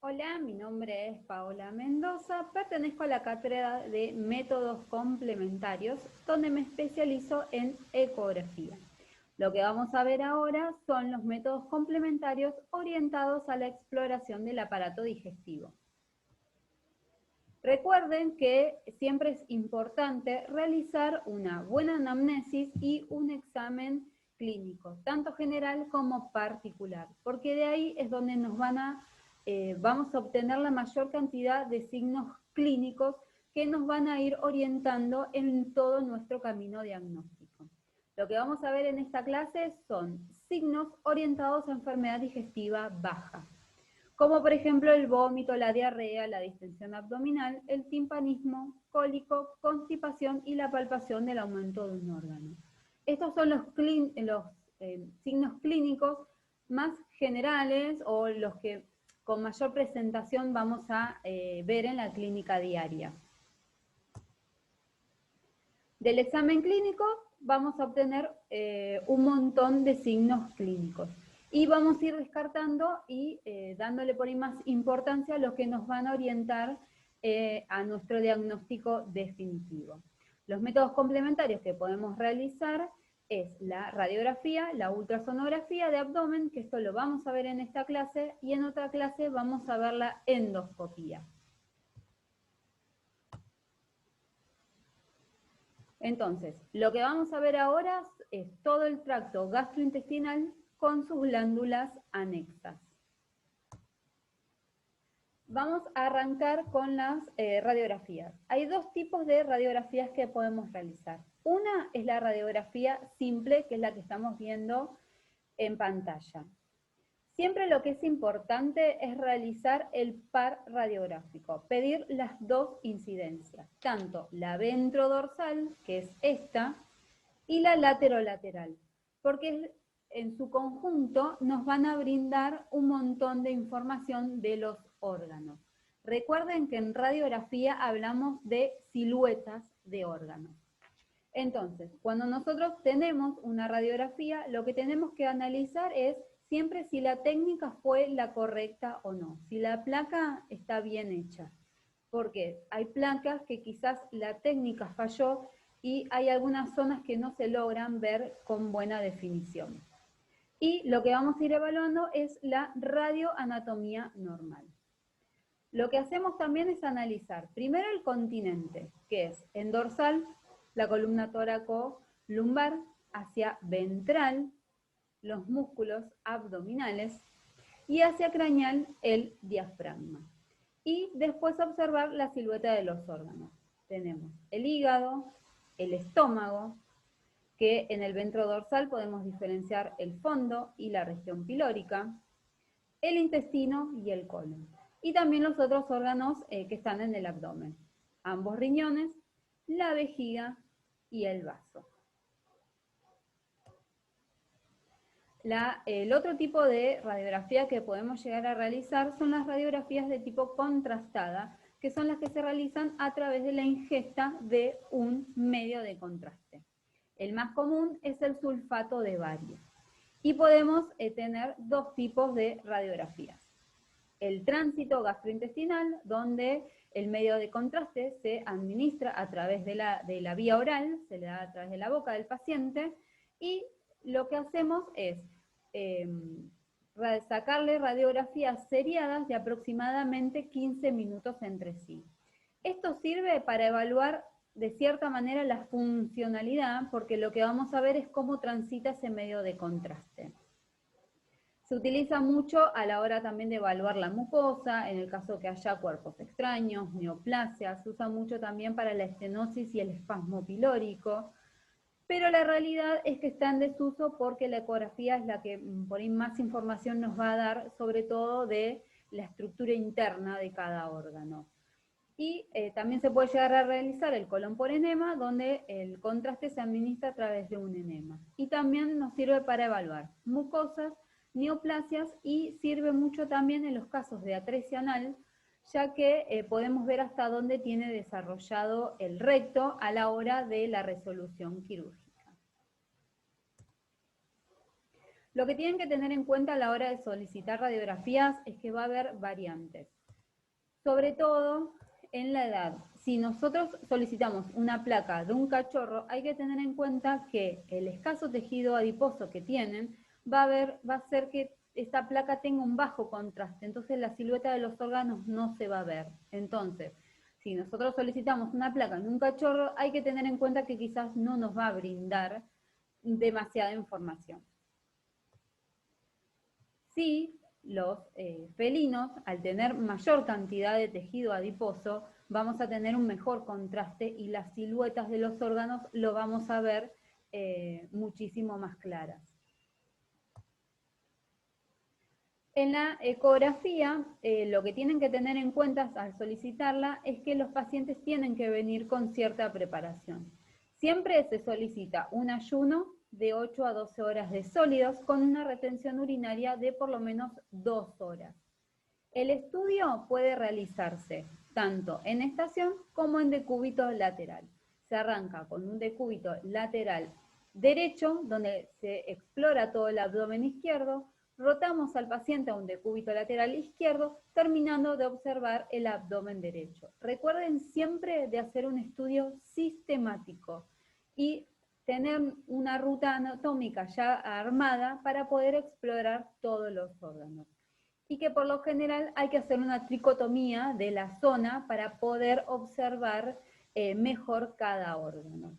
Hola, mi nombre es Paola Mendoza, pertenezco a la cátedra de métodos complementarios, donde me especializo en ecografía. Lo que vamos a ver ahora son los métodos complementarios orientados a la exploración del aparato digestivo. Recuerden que siempre es importante realizar una buena anamnesis y un examen clínico, tanto general como particular, porque de ahí es donde vamos a obtener la mayor cantidad de signos clínicos que nos van a ir orientando en todo nuestro camino diagnóstico. Lo que vamos a ver en esta clase son signos orientados a enfermedad digestiva baja, como por ejemplo el vómito, la diarrea, la distensión abdominal, el timpanismo, cólico, constipación y la palpación del aumento de un órgano. Estos son los signos clínicos más generales o los que con mayor presentación vamos a ver en la clínica diaria. Del examen clínico vamos a obtener un montón de signos clínicos y vamos a ir descartando y dándole por ahí más importancia a los que nos van a orientar a nuestro diagnóstico definitivo. Los métodos complementarios que podemos realizar es la radiografía, la ultrasonografía de abdomen, que esto lo vamos a ver en esta clase, y en otra clase vamos a ver la endoscopía. Entonces, lo que vamos a ver ahora es todo el tracto gastrointestinal con sus glándulas anexas. Vamos a arrancar con las radiografías. Hay dos tipos de radiografías que podemos realizar. Una es la radiografía simple, que es la que estamos viendo en pantalla. Siempre lo que es importante es realizar el par radiográfico, pedir las dos incidencias, tanto la ventrodorsal, que es esta, y la laterolateral, porque en su conjunto nos van a brindar un montón de información de los órganos. Recuerden que en radiografía hablamos de siluetas de órganos. Entonces, cuando nosotros tenemos una radiografía, lo que tenemos que analizar es siempre si la técnica fue la correcta o no, si la placa está bien hecha. Porque hay placas que quizás la técnica falló y hay algunas zonas que no se logran ver con buena definición. Y lo que vamos a ir evaluando es la radioanatomía normal. Lo que hacemos también es analizar primero el continente, que es en dorsal, la columna tóraco-lumbar, hacia ventral, los músculos abdominales, y hacia craneal, el diafragma. Y después observar la silueta de los órganos. Tenemos el hígado, el estómago, que en el ventrodorsal podemos diferenciar el fondo y la región pilórica, el intestino y el colon. Y también los otros órganos que están en el abdomen, ambos riñones, la vejiga y el vaso. El otro tipo de radiografía que podemos llegar a realizar son las radiografías de tipo contrastada, que son las que se realizan a través de la ingesta de un medio de contraste. El más común es el sulfato de bario. Y podemos tener dos tipos de radiografías. El tránsito gastrointestinal, donde el medio de contraste se administra a través de la vía oral, se le da a través de la boca del paciente, y lo que hacemos es sacarle radiografías seriadas de aproximadamente 15 minutos entre sí. Esto sirve para evaluar de cierta manera la funcionalidad, porque lo que vamos a ver es cómo transita ese medio de contraste. Se utiliza mucho a la hora también de evaluar la mucosa, en el caso que haya cuerpos extraños, neoplasias, se usa mucho también para la estenosis y el espasmo pilórico, pero la realidad es que está en desuso porque la ecografía es la que por ahí más información nos va a dar, sobre todo de la estructura interna de cada órgano. Y también se puede llegar a realizar el colon por enema, donde el contraste se administra a través de un enema. Y también nos sirve para evaluar mucosas, neoplasias, y sirve mucho también en los casos de atresia anal, ya que podemos ver hasta dónde tiene desarrollado el recto a la hora de la resolución quirúrgica. Lo que tienen que tener en cuenta a la hora de solicitar radiografías es que va a haber variantes, sobre todo en la edad. Si nosotros solicitamos una placa de un cachorro, hay que tener en cuenta que el escaso tejido adiposo que tienen va a hacer que esta placa tenga un bajo contraste, entonces la silueta de los órganos no se va a ver. Entonces, si nosotros solicitamos una placa en un cachorro, hay que tener en cuenta que quizás no nos va a brindar demasiada información. Sí, los felinos, al tener mayor cantidad de tejido adiposo, vamos a tener un mejor contraste y las siluetas de los órganos lo vamos a ver muchísimo más claras. En la ecografía, lo que tienen que tener en cuenta al solicitarla es que los pacientes tienen que venir con cierta preparación. Siempre se solicita un ayuno de 8 a 12 horas de sólidos con una retención urinaria de por lo menos 2 horas. El estudio puede realizarse tanto en estación como en decúbito lateral. Se arranca con un decúbito lateral derecho, donde se explora todo el abdomen izquierdo, rotamos al paciente a un decúbito lateral izquierdo, terminando de observar el abdomen derecho. Recuerden siempre de hacer un estudio sistemático y tener una ruta anatómica ya armada para poder explorar todos los órganos. Y que por lo general hay que hacer una tricotomía de la zona para poder observar mejor cada órgano.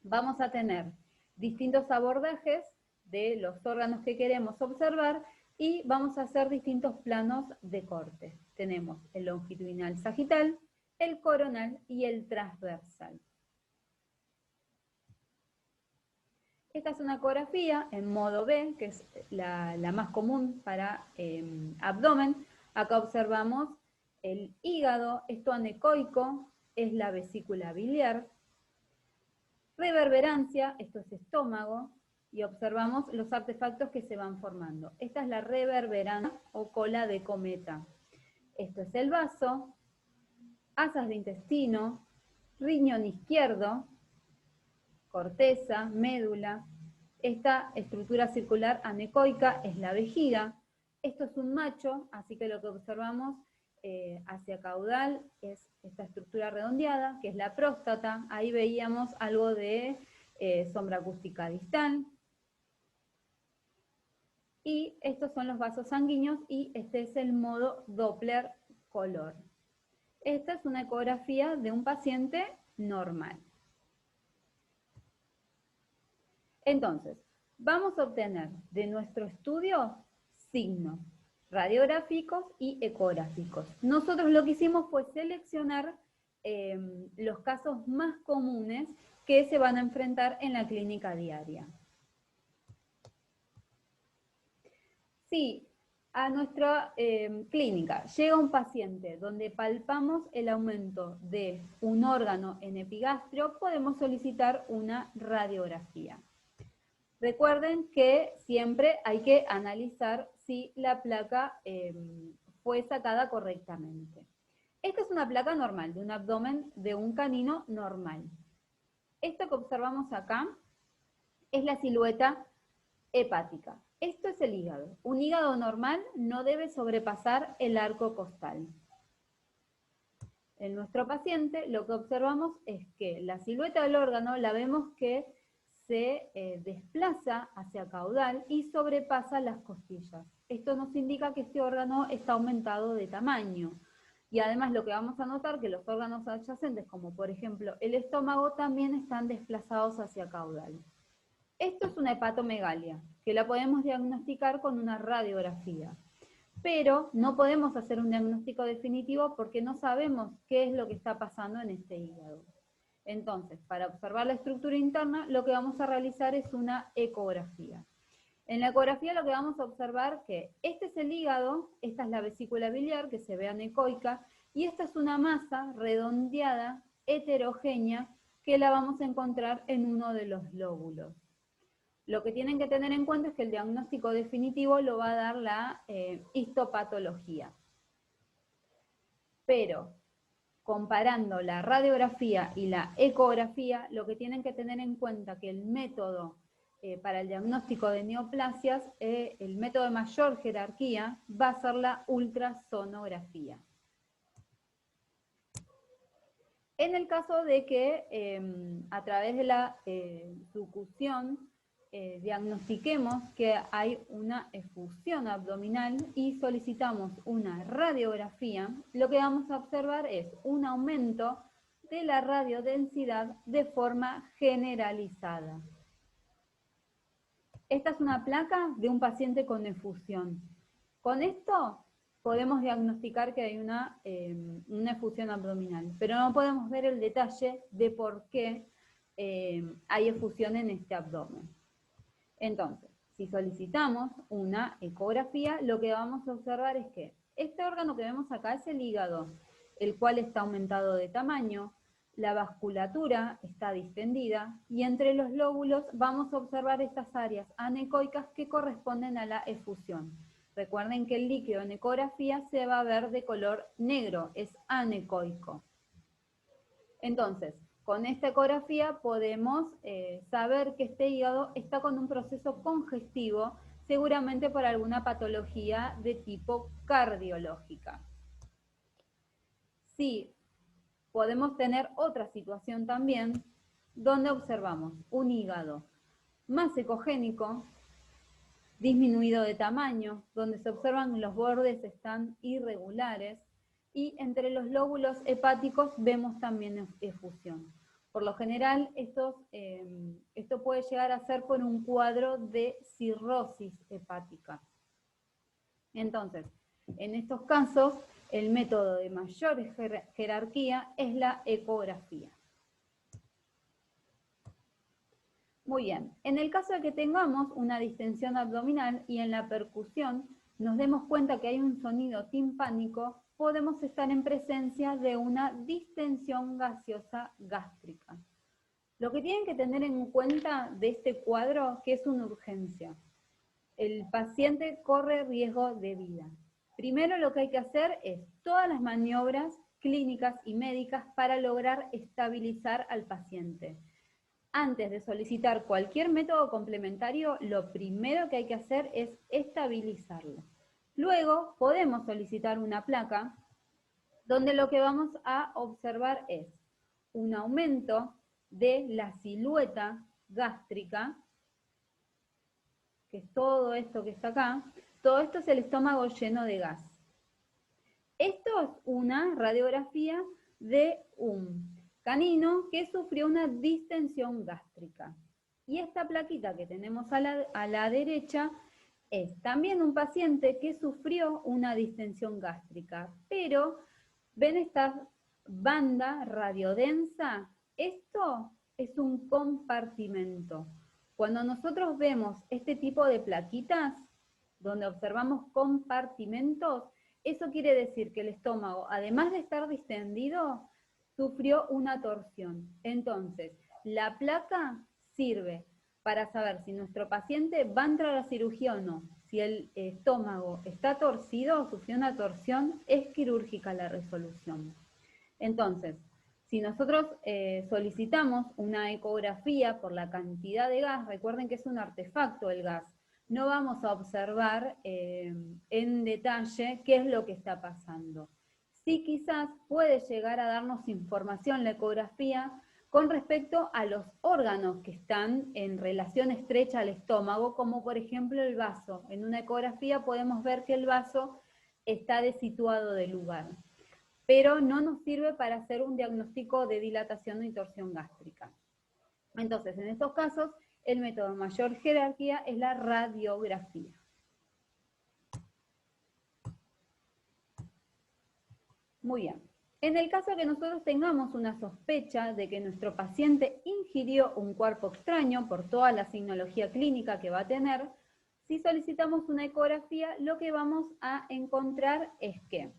Vamos a tener distintos abordajes de los órganos que queremos observar y vamos a hacer distintos planos de corte. Tenemos el longitudinal sagital, el coronal y el transversal. Esta es una ecografía en modo B, que es la más común para abdomen. Acá observamos el hígado, esto anecoico, es la vesícula biliar. Reverberancia, esto es estómago, y observamos los artefactos que se van formando. Esta es la reverberancia o cola de cometa. Esto es el vaso, asas de intestino, riñón izquierdo, corteza, médula. Esta estructura circular anecoica es la vejiga. Esto es un macho, así que lo que observamos hacia caudal es esta estructura redondeada, que es la próstata. Ahí veíamos algo de sombra acústica distal. Y estos son los vasos sanguíneos y este es el modo Doppler color. Esta es una ecografía de un paciente normal. Entonces, vamos a obtener de nuestro estudio signos radiográficos y ecográficos. Nosotros lo que hicimos fue seleccionar los casos más comunes que se van a enfrentar en la clínica diaria. Si a nuestra clínica llega un paciente donde palpamos el aumento de un órgano en epigastrio, podemos solicitar una radiografía. Recuerden que siempre hay que analizar si la placa fue sacada correctamente. Esta es una placa normal, de un abdomen de un canino normal. Esto que observamos acá es la silueta hepática. Esto es el hígado. Un hígado normal no debe sobrepasar el arco costal. En nuestro paciente lo que observamos es que la silueta del órgano la vemos que se desplaza hacia caudal y sobrepasa las costillas. Esto nos indica que este órgano está aumentado de tamaño. Y además lo que vamos a notar que los órganos adyacentes, como por ejemplo el estómago, también están desplazados hacia caudal. Esto es una hepatomegalia, que la podemos diagnosticar con una radiografía. Pero no podemos hacer un diagnóstico definitivo porque no sabemos qué es lo que está pasando en este hígado. Entonces, para observar la estructura interna, lo que vamos a realizar es una ecografía. En la ecografía lo que vamos a observar que este es el hígado, esta es la vesícula biliar, que se ve anecoica, y esta es una masa redondeada, heterogénea, que la vamos a encontrar en uno de los lóbulos. Lo que tienen que tener en cuenta es que el diagnóstico definitivo lo va a dar la histopatología. Pero, comparando la radiografía y la ecografía, lo que tienen que tener en cuenta es que el método para el diagnóstico de neoplasias, el método de mayor jerarquía va a ser la ultrasonografía. En el caso de que a través de la succión diagnostiquemos que hay una efusión abdominal y solicitamos una radiografía, lo que vamos a observar es un aumento de la radiodensidad de forma generalizada. Esta es una placa de un paciente con efusión. Con esto podemos diagnosticar que hay una efusión abdominal, pero no podemos ver el detalle de por qué hay efusión en este abdomen. Entonces, si solicitamos una ecografía, lo que vamos a observar es que este órgano que vemos acá es el hígado, el cual está aumentado de tamaño, la vasculatura está distendida y entre los lóbulos vamos a observar estas áreas anecoicas que corresponden a la efusión. Recuerden que el líquido en ecografía se va a ver de color negro, es anecoico. Entonces, con esta ecografía podemos saber que este hígado está con un proceso congestivo, seguramente por alguna patología de tipo cardiológica. Sí, podemos tener otra situación también, donde observamos un hígado más ecogénico, disminuido de tamaño, donde se observan los bordes están irregulares, y entre los lóbulos hepáticos vemos también efusión. Por lo general, esto puede llegar a ser por un cuadro de cirrosis hepática. Entonces, en estos casos, el método de mayor jerarquía es la ecografía. Muy bien, en el caso de que tengamos una distensión abdominal y en la percusión nos demos cuenta que hay un sonido timpánico, podemos estar en presencia de una distensión gaseosa gástrica. Lo que tienen que tener en cuenta de este cuadro, que es una urgencia. El paciente corre riesgo de vida. Primero lo que hay que hacer es todas las maniobras clínicas y médicas para lograr estabilizar al paciente. Antes de solicitar cualquier método complementario, lo primero que hay que hacer es estabilizarlo. Luego podemos solicitar una placa donde lo que vamos a observar es un aumento de la silueta gástrica, que es todo esto que está acá. Todo esto es el estómago lleno de gas. Esto es una radiografía de un canino que sufrió una distensión gástrica. Y esta plaquita que tenemos a la derecha es también un paciente que sufrió una distensión gástrica, pero ¿ven esta banda radiodensa? Esto es un compartimento. Cuando nosotros vemos este tipo de plaquitas, donde observamos compartimentos, eso quiere decir que el estómago, además de estar distendido, sufrió una torsión. Entonces, la placa sirve para saber si nuestro paciente va a entrar a cirugía o no. Si el estómago está torcido o sufrió una torsión, es quirúrgica la resolución. Entonces, si nosotros solicitamos una ecografía por la cantidad de gas, recuerden que es un artefacto el gas, no vamos a observar en detalle qué es lo que está pasando. Sí, quizás puede llegar a darnos información la ecografía con respecto a los órganos que están en relación estrecha al estómago, como por ejemplo el vaso. En una ecografía podemos ver que el vaso está desituado del lugar, pero no nos sirve para hacer un diagnóstico de dilatación y torsión gástrica. Entonces, en estos casos, el método de mayor jerarquía es la radiografía. Muy bien. En el caso de que nosotros tengamos una sospecha de que nuestro paciente ingirió un cuerpo extraño por toda la signología clínica que va a tener, si solicitamos una ecografía, lo que vamos a encontrar es que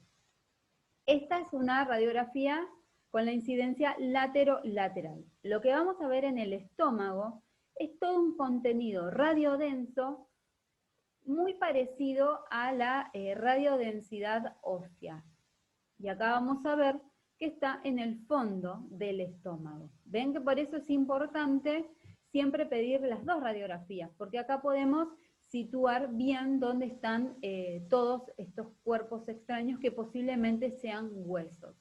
esta es una radiografía con la incidencia latero-lateral. Lo que vamos a ver en el estómago es todo un contenido radiodenso muy parecido a la radiodensidad ósea. Y acá vamos a ver que está en el fondo del estómago. Ven que por eso es importante siempre pedir las dos radiografías, porque acá podemos situar bien dónde están todos estos cuerpos extraños que posiblemente sean huesos.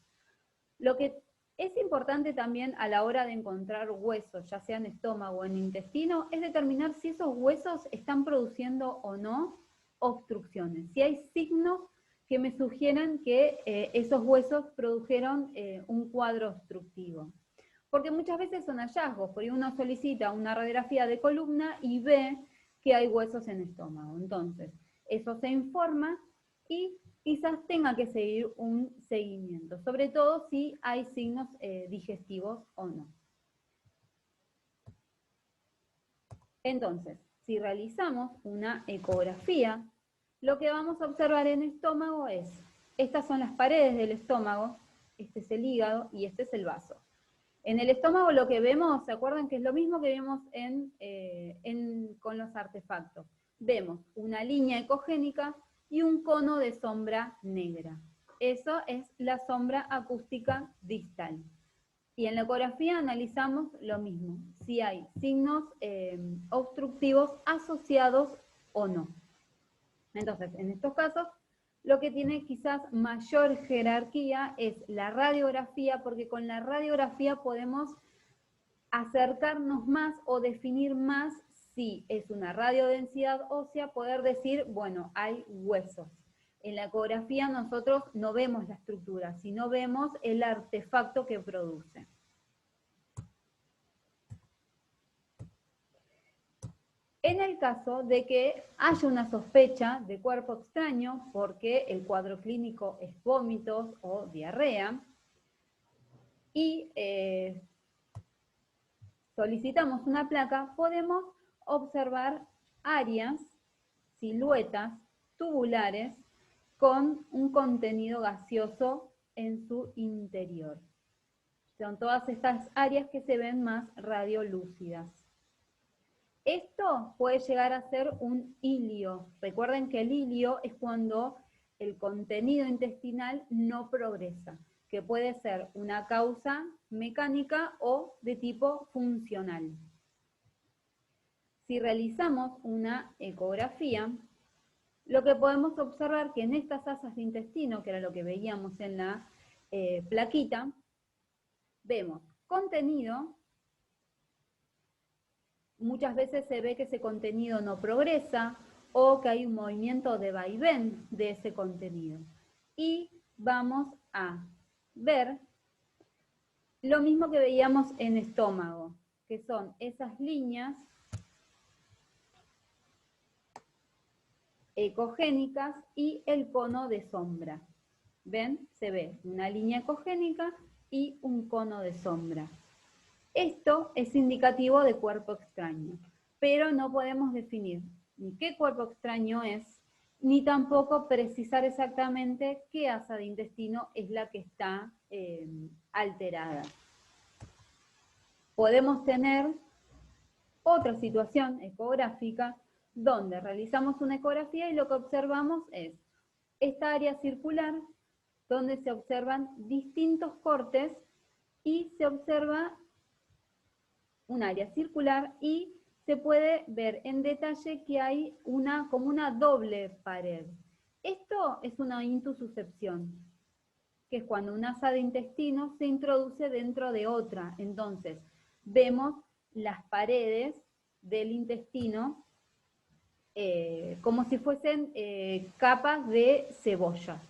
Lo que es importante también a la hora de encontrar huesos, ya sea en estómago o en intestino, es determinar si esos huesos están produciendo o no obstrucciones, si hay signos que me sugieran que esos huesos produjeron un cuadro obstructivo. Porque muchas veces son hallazgos, porque uno solicita una radiografía de columna y ve que hay huesos en el estómago. Entonces, eso se informa y quizás tenga que seguir un seguimiento, sobre todo si hay signos digestivos o no. Entonces, si realizamos una ecografía, lo que vamos a observar en el estómago es, estas son las paredes del estómago, este es el hígado y este es el vaso. En el estómago lo que vemos, ¿se acuerdan que es lo mismo que vemos con los artefactos? Vemos una línea ecogénica y un cono de sombra negra. Eso es la sombra acústica distal. Y en la ecografía analizamos lo mismo, si hay signos obstructivos asociados o no. Entonces, en estos casos, lo que tiene quizás mayor jerarquía es la radiografía, porque con la radiografía podemos acercarnos más o definir más si es una radiodensidad ósea, poder decir, bueno, hay huesos. En la ecografía nosotros no vemos la estructura, sino vemos el artefacto que produce. En el caso de que haya una sospecha de cuerpo extraño, porque el cuadro clínico es vómitos o diarrea, y solicitamos una placa, podemos observar áreas, siluetas tubulares con un contenido gaseoso en su interior. Son todas estas áreas que se ven más radiolúcidas. Esto puede llegar a ser un hilio. Recuerden que el hilio es cuando el contenido intestinal no progresa, que puede ser una causa mecánica o de tipo funcional. Si realizamos una ecografía, lo que podemos observar que en estas asas de intestino, que era lo que veíamos en la plaquita, vemos contenido. Muchas veces se ve que ese contenido no progresa o que hay un movimiento de vaivén de ese contenido. Y vamos a ver lo mismo que veíamos en estómago, que son esas líneas ecogénicas y el cono de sombra. ¿Ven? Se ve una línea ecogénica y un cono de sombra. Esto es indicativo de cuerpo extraño, pero no podemos definir ni qué cuerpo extraño es, ni tampoco precisar exactamente qué asa de intestino es la que está alterada. Podemos tener otra situación ecográfica donde realizamos una ecografía y lo que observamos es esta área circular donde se observan distintos cortes y se observa un área circular y se puede ver en detalle que hay como una doble pared. Esto es una intususcepción, que es cuando una asa de intestino se introduce dentro de otra. Entonces, vemos las paredes del intestino como si fuesen capas de cebolla.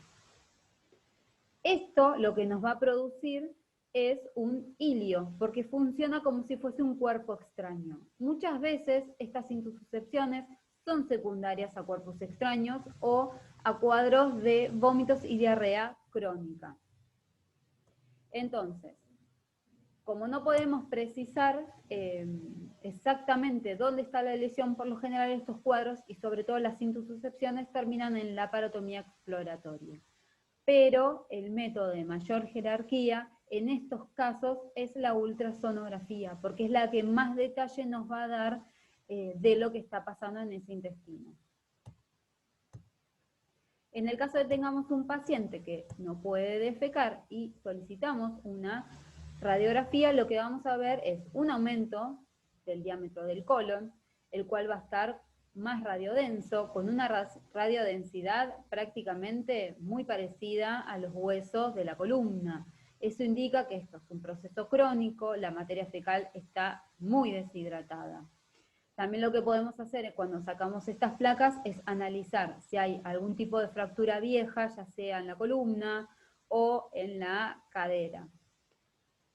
Esto lo que nos va a producir es un hilio, porque funciona como si fuese un cuerpo extraño. Muchas veces estas intususcepciones son secundarias a cuerpos extraños o a cuadros de vómitos y diarrea crónica. Entonces, como no podemos precisar exactamente dónde está la lesión, por lo general estos cuadros y sobre todo las intususcepciones terminan en la laparotomía exploratoria. Pero el método de mayor jerarquía en estos casos es la ultrasonografía, porque es la que más detalle nos va a dar de lo que está pasando en ese intestino. En el caso de que tengamos un paciente que no puede defecar y solicitamos una radiografía, lo que vamos a ver es un aumento del diámetro del colon, el cual va a estar más radiodenso, con una radiodensidad prácticamente muy parecida a los huesos de la columna. Eso indica que esto es un proceso crónico, la materia fecal está muy deshidratada. También lo que podemos hacer cuando sacamos estas placas es analizar si hay algún tipo de fractura vieja, ya sea en la columna o en la cadera.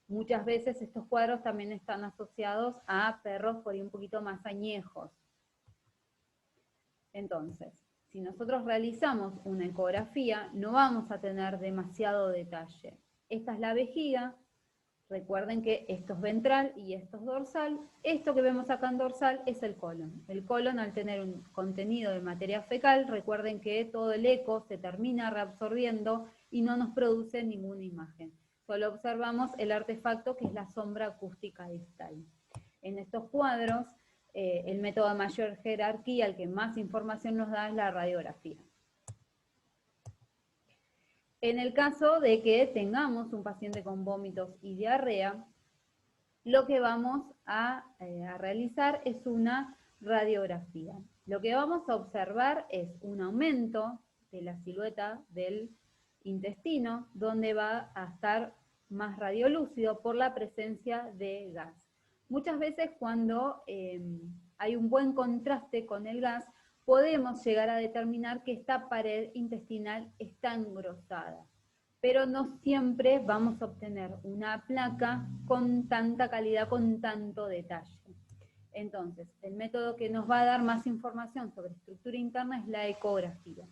Muchas veces estos cuadros también están asociados a perros por ahí un poquito más añejos. Entonces, si nosotros realizamos una ecografía, no vamos a tener demasiado detalle. Esta es la vejiga. Recuerden que esto es ventral y esto es dorsal. Esto que vemos acá en dorsal es el colon. El colon, al tener un contenido de materia fecal, recuerden que todo el eco se termina reabsorbiendo y no nos produce ninguna imagen. Solo observamos el artefacto que es la sombra acústica distal. En estos cuadros, el método de mayor jerarquía, el que más información nos da, es la radiografía. En el caso de que tengamos un paciente con vómitos y diarrea, lo que vamos a realizar es una radiografía. Lo que vamos a observar es un aumento de la silueta del intestino, donde va a estar más radiolúcido por la presencia de gas. Muchas veces cuando hay un buen contraste con el gas, podemos llegar a determinar que esta pared intestinal está engrosada, pero no siempre vamos a obtener una placa con tanta calidad, con tanto detalle. Entonces, el método que nos va a dar más información sobre estructura interna es la ecografía.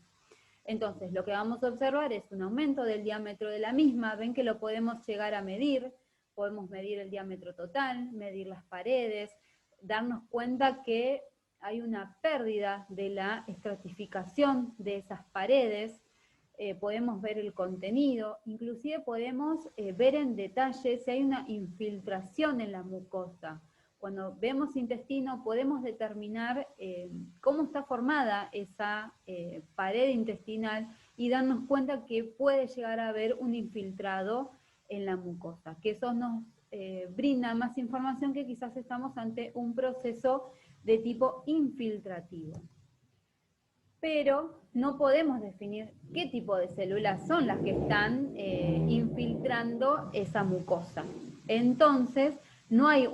Entonces, lo que vamos a observar es un aumento del diámetro de la misma. Ven que lo podemos llegar a medir, podemos medir el diámetro total, medir las paredes, darnos cuenta que hay una pérdida de la estratificación de esas paredes, podemos ver el contenido, inclusive podemos ver en detalle si hay una infiltración en la mucosa. Cuando vemos intestino podemos determinar cómo está formada esa pared intestinal y darnos cuenta que puede llegar a haber un infiltrado en la mucosa, que eso nos brinda más información que quizás estamos ante un proceso de tipo infiltrativo. Pero no podemos definir qué tipo de células son las que están infiltrando esa mucosa. Entonces, no hay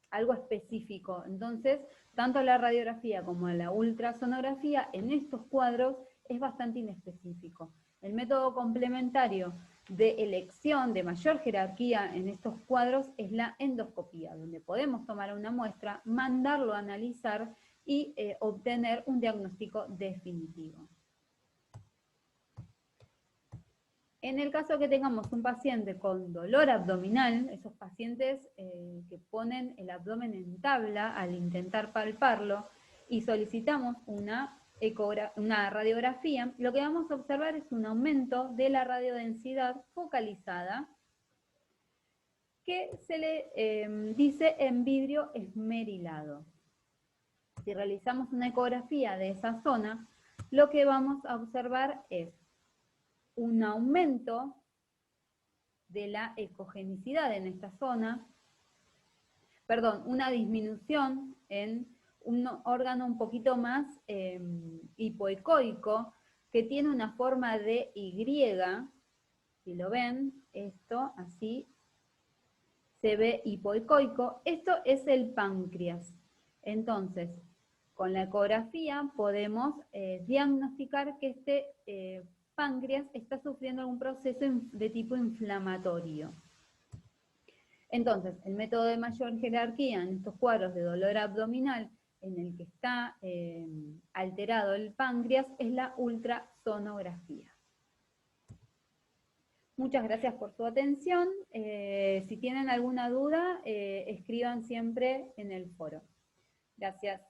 algo específico. Entonces, tanto la radiografía como la ultrasonografía en estos cuadros es bastante inespecífico. El método complementario de elección de mayor jerarquía en estos cuadros es la endoscopía, donde podemos tomar una muestra, mandarlo a analizar y obtener un diagnóstico definitivo. En el caso que tengamos un paciente con dolor abdominal, esos pacientes que ponen el abdomen en tabla al intentar palparlo y solicitamos una radiografía, lo que vamos a observar es un aumento de la radiodensidad focalizada que se le dice en vidrio esmerilado. Si realizamos una ecografía de esa zona, lo que vamos a observar es un aumento de la ecogenicidad en esta zona, perdón, una disminución en un órgano un poquito más hipoecoico, que tiene una forma de Y, si lo ven, esto así, se ve hipoecoico, esto es el páncreas. Entonces, con la ecografía podemos diagnosticar que este páncreas está sufriendo algún proceso de tipo inflamatorio. Entonces, el método de mayor jerarquía en estos cuadros de dolor abdominal en el que está alterado el páncreas es la ultrasonografía. Muchas gracias por su atención. Si tienen alguna duda, escriban siempre en el foro. Gracias.